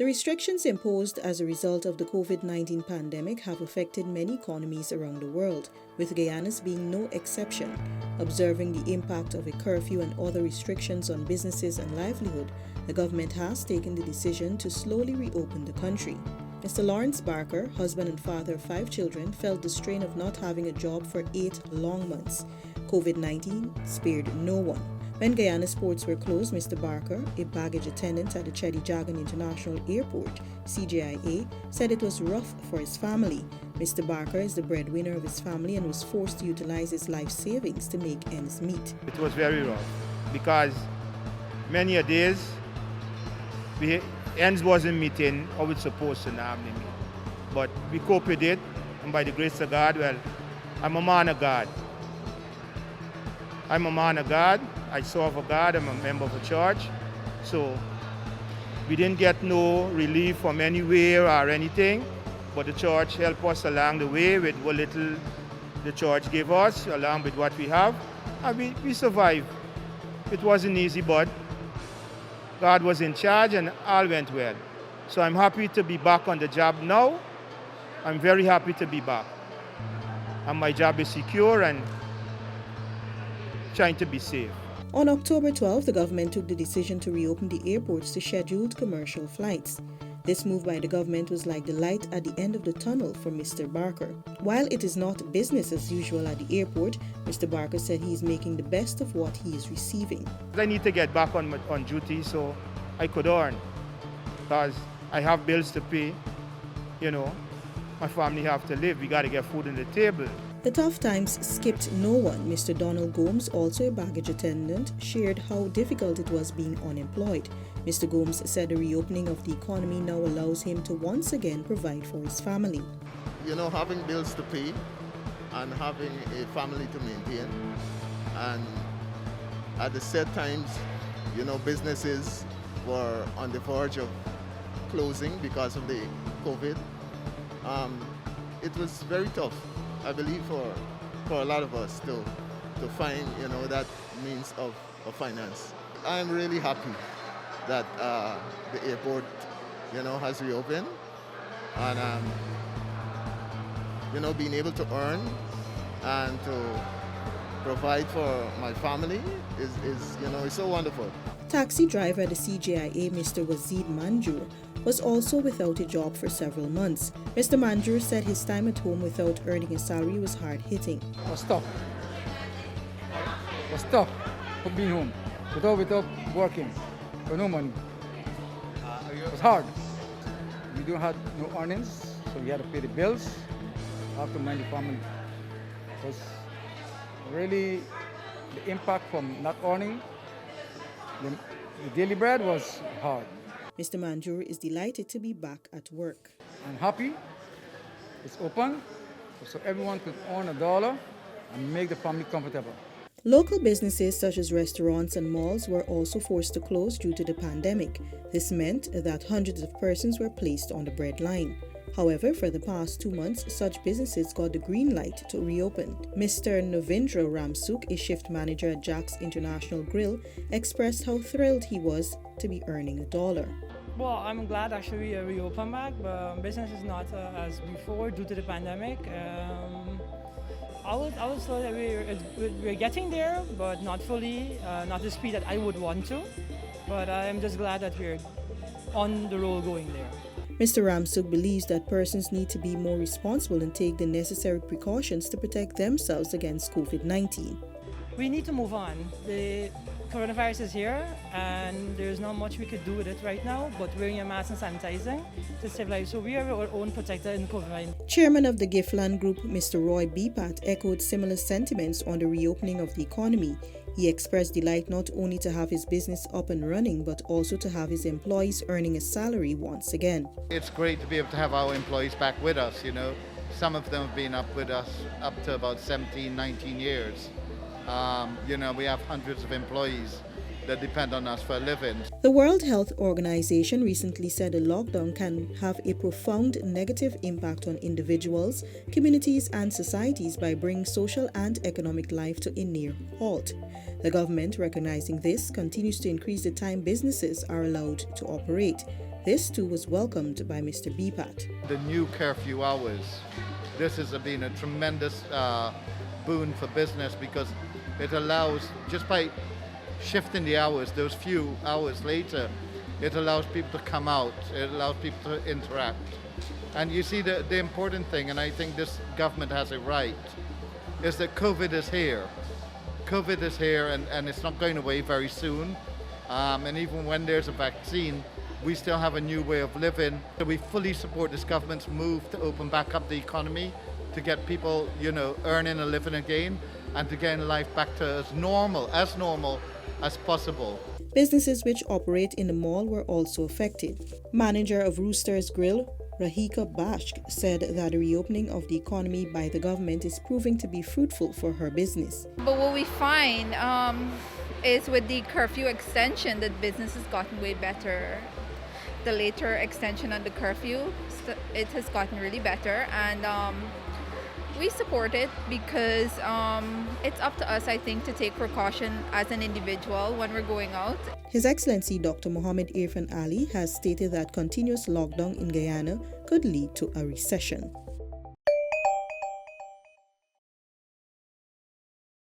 The restrictions imposed as a result of the COVID-19 pandemic have affected many economies around the world, with Guyana's being no exception. Observing the impact of a curfew and other restrictions on businesses and livelihood, the government has taken the decision to slowly reopen the country. Mr. Lawrence Barker, husband and father of 5 children, felt the strain of not having a job for 8 long months. COVID-19 spared no one. When Guyana's ports were closed, Mr. Barker, a baggage attendant at the Chedi Jagan International Airport, CJIA, said it was rough for his family. Mr. Barker is the breadwinner of his family and was forced to utilize his life savings to make ends meet. It was very rough because many a days the ends wasn't meeting how it's supposed to normally meet. But we cope with it, and by the grace of God, well, I'm a man of God. I'm a man of God. I serve a God. I'm a member of a church. So we didn't get no relief from anywhere or anything, but the church helped us along the way with what little the church gave us, along with what we have, and we survived. It wasn't easy, but God was in charge and all went well. So I'm happy to be back on the job now. I'm very happy to be back. And my job is secure and trying to be safe. On October 12, the government took the decision to reopen the airports to scheduled commercial flights. This move by the government was like the light at the end of the tunnel for Mr. Barker. While it is not business as usual at the airport, Mr. Barker said he is making the best of what he is receiving. I need to get back on duty so I could earn, because I have bills to pay, my family have to live, we got to get food on the table. The tough times skipped no one. Mr. Donald Gomes, also a baggage attendant, shared how difficult it was being unemployed. Mr. Gomes said the reopening of the economy now allows him to once again provide for his family. Having bills to pay and having a family to maintain, and at the set times, businesses were on the verge of closing because of the COVID. It was very tough, I believe, for a lot of us to find, that means of finance. I'm really happy that the airport, has reopened, and being able to earn and to provide for my family is so wonderful. Taxi driver at the CJIA, Mr. Wazid Manjur, was also without a job for several months. Mr. Manjur said his time at home without earning a salary was hard-hitting. Was tough for being home, without working, for no money. It was hard. We don't have no earnings, so we had to pay the bills, have to mind the family. It was really the impact from not earning. The daily bread was hard. Mr. Manjur is delighted to be back at work. I'm happy. It's open, so everyone could earn $1 and make the family comfortable. Local businesses such as restaurants and malls were also forced to close due to the pandemic. This meant that hundreds of persons were placed on the breadline. However, for the past 2 months, such businesses got the green light to reopen. Mr. Novindra Ramsuk, a shift manager at Jack's International Grill, expressed how thrilled he was to be earning $1. Well, I'm glad actually we reopened back, but business is not as before due to the pandemic. I would say that we're getting there, but not fully, not the speed that I would want to. But I'm just glad that we're on the road going there. Mr. Ramsuk believes that persons need to be more responsible and take the necessary precautions to protect themselves against COVID-19. We need to move on. The coronavirus is here and there's not much we could do with it right now, but wearing a mask and sanitizing to save lives. So we are our own protector in COVID-19. Chairman of the Giftland Group, Mr. Roy Bipat, echoed similar sentiments on the reopening of the economy. He expressed delight not only to have his business up and running, but also to have his employees earning a salary once again. It's great to be able to have our employees back with us, Some of them have been up with us up to about 17, 19 years. We have hundreds of employees that depend on us for a living. The World Health Organization recently said a lockdown can have a profound negative impact on individuals, communities, and societies by bringing social and economic life to a near halt. The government, recognizing this, continues to increase the time businesses are allowed to operate. This too was welcomed by Mr. Bipat. The new curfew hours, this has been a tremendous boon for business because it allows, just by shifting the hours, those few hours later, it allows people to come out, it allows people to interact. And you see the important thing, and I think this government has it right, is that COVID is here. COVID is here and it's not going away very soon. And even when there's a vaccine, we still have a new way of living. So we fully support this government's move to open back up the economy, to get people, earning a living again, and to get life back to as normal as possible. Businesses which operate in the mall were also affected. Manager of Rooster's Grill, Rahika Bashk, said that the reopening of the economy by the government is proving to be fruitful for her business. But what we find is with the curfew extension that business has gotten way better. The later extension on the curfew, it has gotten really better, and we support it because it's up to us, I think, to take precaution as an individual when we're going out. His Excellency Dr. Mohammed Irfan Ali has stated that continuous lockdown in Guyana could lead to a recession.